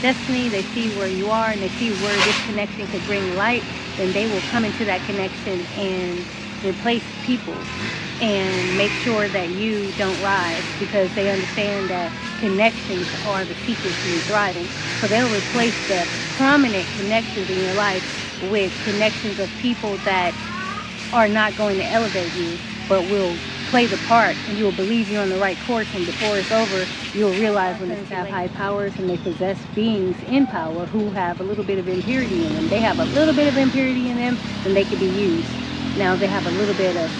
destiny, they see where you are, and they see where this connection could bring light, then they will come into that connection and replace people and make sure that you don't rise, because they understand that connections are the secret to thriving. So they'll replace the prominent connections in your life with connections of people that are not going to elevate you, but will play the part, and you'll believe you're on the right course, and before it's over, you'll realize when they have high powers and they possess beings in power who have a little bit of impurity in them. They have a little bit of impurity in them, then they can be used. Now, if they have a little bit of,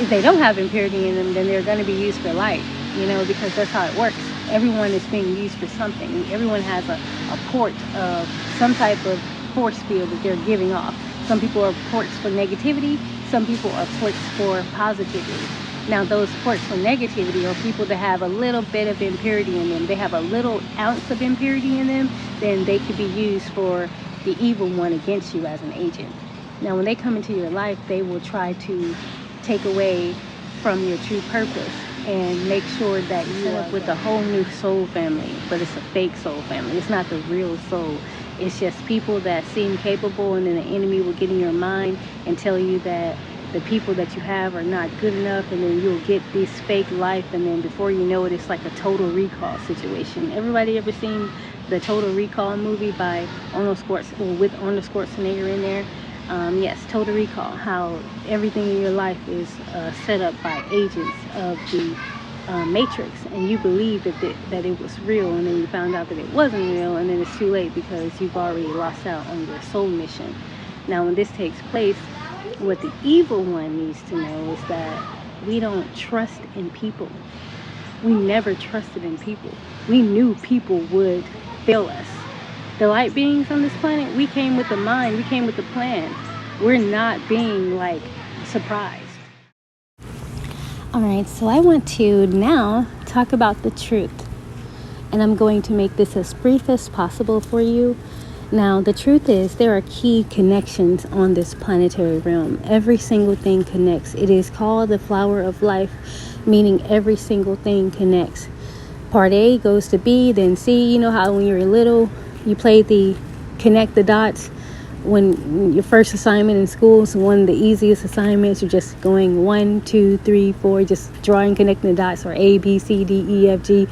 if they don't have impurity in them, then they're going to be used for light, because that's how it works. Everyone is being used for something. Everyone has a port of some type of force field that they're giving off. Some people are ports for negativity. Some people are ports for positivity. Now, those ports for negativity are people that have a little bit of impurity in them. They have a little ounce of impurity in them, then they could be used for the evil one against you as an agent. Now, when they come into your life, they will try to take away from your true purpose and make sure that you are with a whole new soul family, but it's a fake soul family. It's not the real soul. It's just people that seem capable, and then the enemy will get in your mind and tell you that the people that you have are not good enough, and then you'll get this fake life, and then before you know it, it's like a Total Recall situation. Everybody ever seen the Total Recall movie by Arnold Schwarzenegger, with Arnold Schwarzenegger in there? Yes, Total Recall, how everything in your life is set up by agents of the matrix, and you believe that it was real, and then you found out that it wasn't real, and then it's too late because you've already lost out on your soul mission. Now, when this takes place, what the evil one needs to know is that we don't trust in people. We never trusted in people. We knew people would fail us. The light beings on this planet, we came with the mind, we came with the plan. We're not being surprised. Alright, so I want to now talk about the truth. And I'm going to make this as brief as possible for you. Now, the truth is there are key connections on this planetary realm. Every single thing connects. It is called the flower of life, meaning every single thing connects. Part A goes to B, then C. You know how when you're little, you played the connect the dots? When your first assignment in school is one of the easiest assignments, you're just going 1, 2, 3, 4, just drawing, connecting the dots, or A, B, C, D, E, F, G,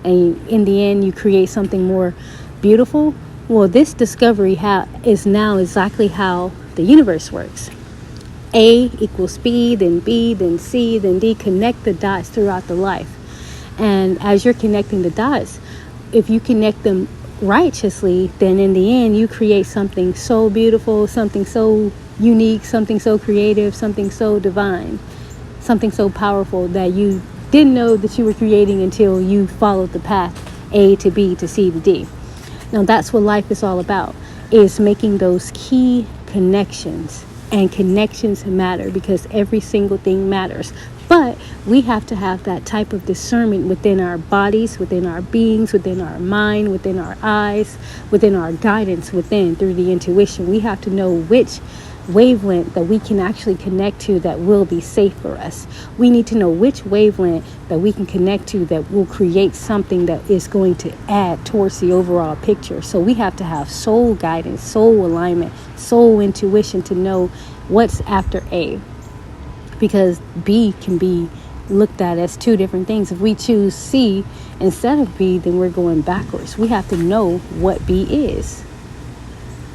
and in the end you create something more beautiful. Well, this discovery is now exactly how the universe works. A equals B, then B, then C, then D. Connect the dots throughout the life. And as you're connecting the dots, if you connect them righteously, then in the end you create something so beautiful, something so unique, something so creative, something so divine, something so powerful that you didn't know that you were creating until you followed the path A to B to C to D. Now, that's what life is all about, is making those key connections. And connections matter because every single thing matters. But we have to have that type of discernment within our bodies, within our beings, within our mind, within our eyes, within our guidance within, through the intuition. We have to know which wavelength that we can actually connect to that will be safe for us. We need to know which wavelength that we can connect to that will create something that is going to add towards the overall picture. So we have to have soul guidance, soul alignment, soul intuition to know what's after A. Because B can be looked at as two different things. If we choose C instead of B, then we're going backwards. We have to know what B is.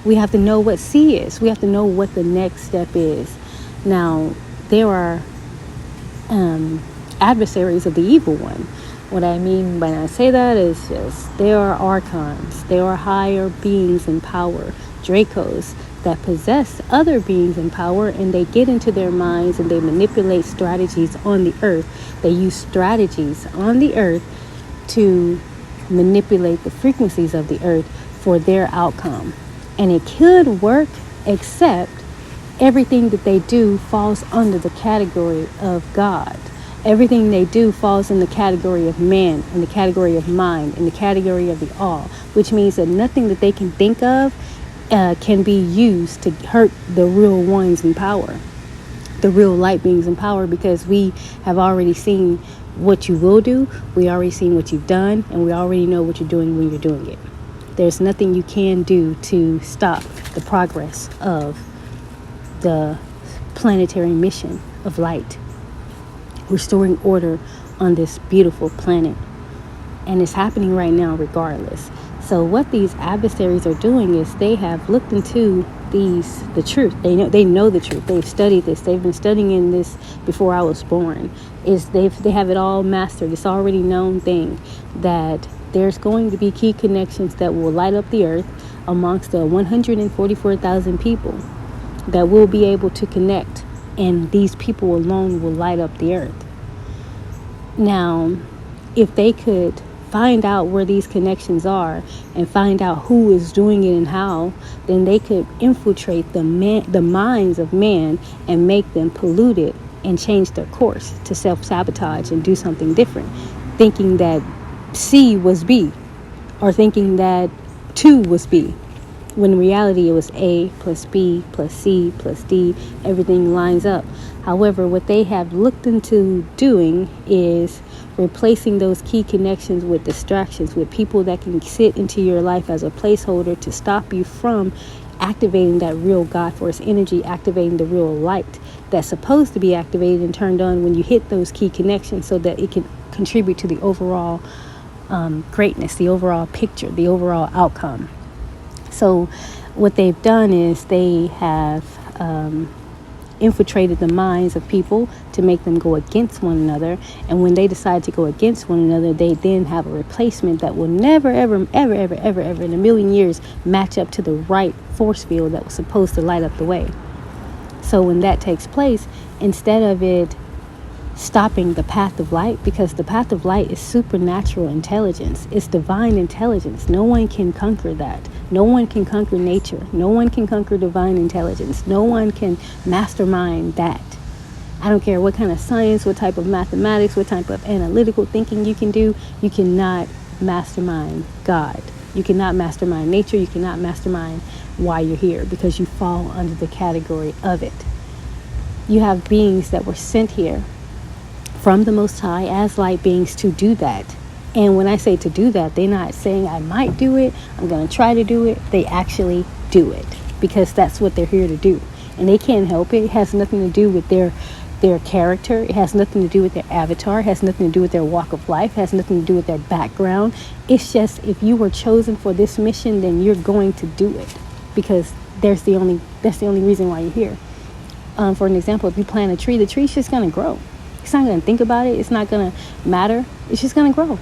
We have to know what C is. We have to know what the next step is. Now, there are adversaries of the evil one. What I mean when I say that is just there are archons, there are higher beings in power, Dracos, that possess other beings in power, and they get into their minds and they manipulate strategies on the earth. They use strategies on the earth to manipulate the frequencies of the earth for their outcome. And it could work, except everything that they do falls under the category of God. Everything they do falls in the category of man, in the category of mind, in the category of the all, which means that nothing that they can think of can be used to hurt the real ones in power, the real light beings in power, because we have already seen what you will do, we already seen what you've done, and we already know what you're doing when you're doing it. There's nothing you can do to stop the progress of the planetary mission of light, restoring order on this beautiful planet. And it's happening right now regardless. So what these adversaries are doing is they have looked into the truth. They know the truth. They've studied this. They've been studying this before I was born. They have it all mastered. It's already known thing that there's going to be key connections that will light up the earth amongst the 144,000 people that will be able to connect, and these people alone will light up the earth. Now, if they could find out where these connections are and find out who is doing it and how, then they could infiltrate the minds of man and make them polluted and change their course to self-sabotage and do something different, thinking that C was B, or thinking that 2 was B, when in reality it was A plus B plus C plus D. Everything lines up. However, what they have looked into doing is replacing those key connections with distractions, with people that can sit into your life as a placeholder to stop you from activating that real God force energy, activating the real light that's supposed to be activated and turned on when you hit those key connections, so that it can contribute to the overall greatness, the overall picture, the overall outcome. So what they've done is they have infiltrated the minds of people to make them go against one another. And when they decide to go against one another, they then have a replacement that will never, ever, ever, ever, ever, ever in a million years match up to the right force field that was supposed to light up the way. So when that takes place, instead of it stopping the path of light, because the path of light is supernatural intelligence, it's divine intelligence. No one can conquer that. No one can conquer nature. No one can conquer divine intelligence. No one can mastermind that. I don't care what kind of science, what type of mathematics, what type of analytical thinking you can do. You cannot mastermind God. You cannot mastermind nature. You cannot mastermind why you're here, because you fall under the category of it. You have beings that were sent here from the Most High as light beings to do that. And when I say to do that, they're not saying I might do it, I'm going to try to do it. They actually do it, because that's what they're here to do. And they can't help it. It has nothing to do with their character. It has nothing to do with their avatar. It has nothing to do with their walk of life. It has nothing to do with their background. It's just, if you were chosen for this mission, then you're going to do it, because that's the only reason why you're here. For an example, if you plant a tree, the tree's just going to grow. It's not going to think about it. It's not going to matter. It's just going to grow.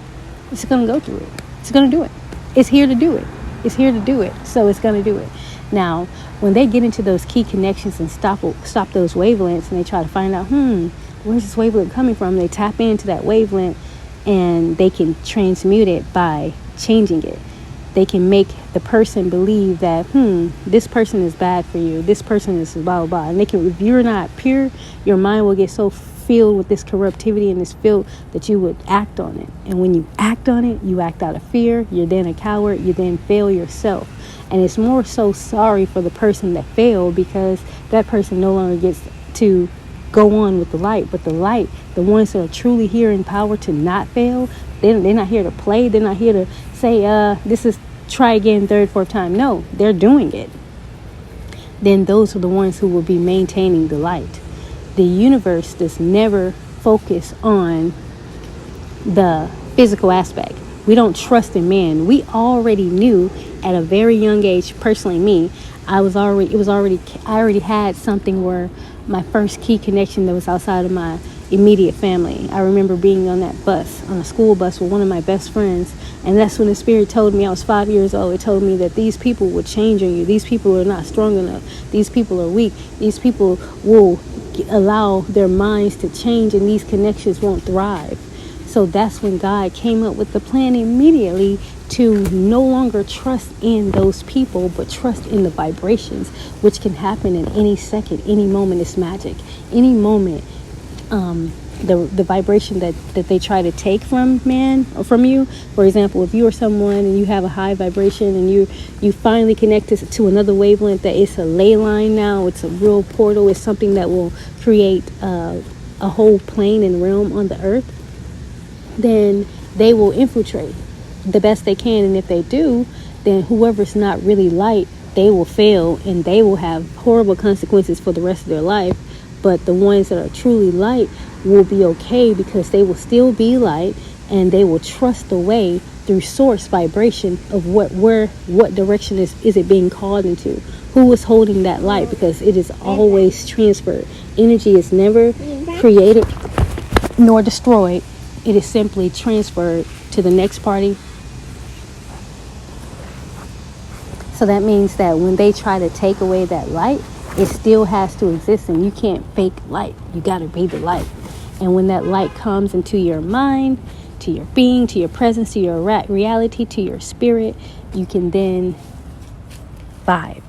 It's going to go through it. It's going to do it. It's here to do it. It's here to do it. So it's going to do it. Now, when they get into those key connections and stop those wavelengths, and they try to find out, where's this wavelength coming from? They tap into that wavelength, and they can transmute it by changing it. They can make the person believe that, this person is bad for you. This person is blah, blah, blah. And if you're not pure, your mind will get so filled with this corruptivity and this filth that you would act on it. And when you act on it, you act out of fear. You're then a coward. You then fail yourself. And it's more so sorry for the person that failed, because that person no longer gets to go on with the light. But the light, the ones that are truly here in power to not fail, they're not here to play. They're not here to say, this is try again, third, fourth time. No, they're doing it. Then those are the ones who will be maintaining the light. The universe does never focus on the physical aspect. We don't trust in man. We already knew at a very young age, personally me, I already had something where my first key connection that was outside of my immediate family. I remember being on that bus, on a school bus with one of my best friends, and that's when the spirit told me, I was 5 years old, it told me that these people will change on you. These people are not strong enough. These people are weak. These people will allow their minds to change, and these connections won't thrive. So that's when God came up with the plan immediately to no longer trust in those people, but trust in the vibrations, which can happen in any second, any moment. It's magic. Any moment, the vibration that they try to take from man or from you. For example, if you are someone and you have a high vibration and you finally connect to another wavelength, that it's a ley line now, it's a real portal, it's something that will create a whole plane and realm on the earth, then they will infiltrate the best they can. And if they do, then whoever's not really light, they will fail and they will have horrible consequences for the rest of their life. But the ones that are truly light will be okay, because they will still be light, and they will trust the way through source vibration of what direction is it being called into, who is holding that light, because it is always transferred. Energy is never created nor destroyed. It is simply transferred to the next party. So that means that when they try to take away that light, it still has to exist, and you can't fake light. You got to be the light. And when that light comes into your mind, to your being, to your presence, to your reality, to your spirit, you can then vibe.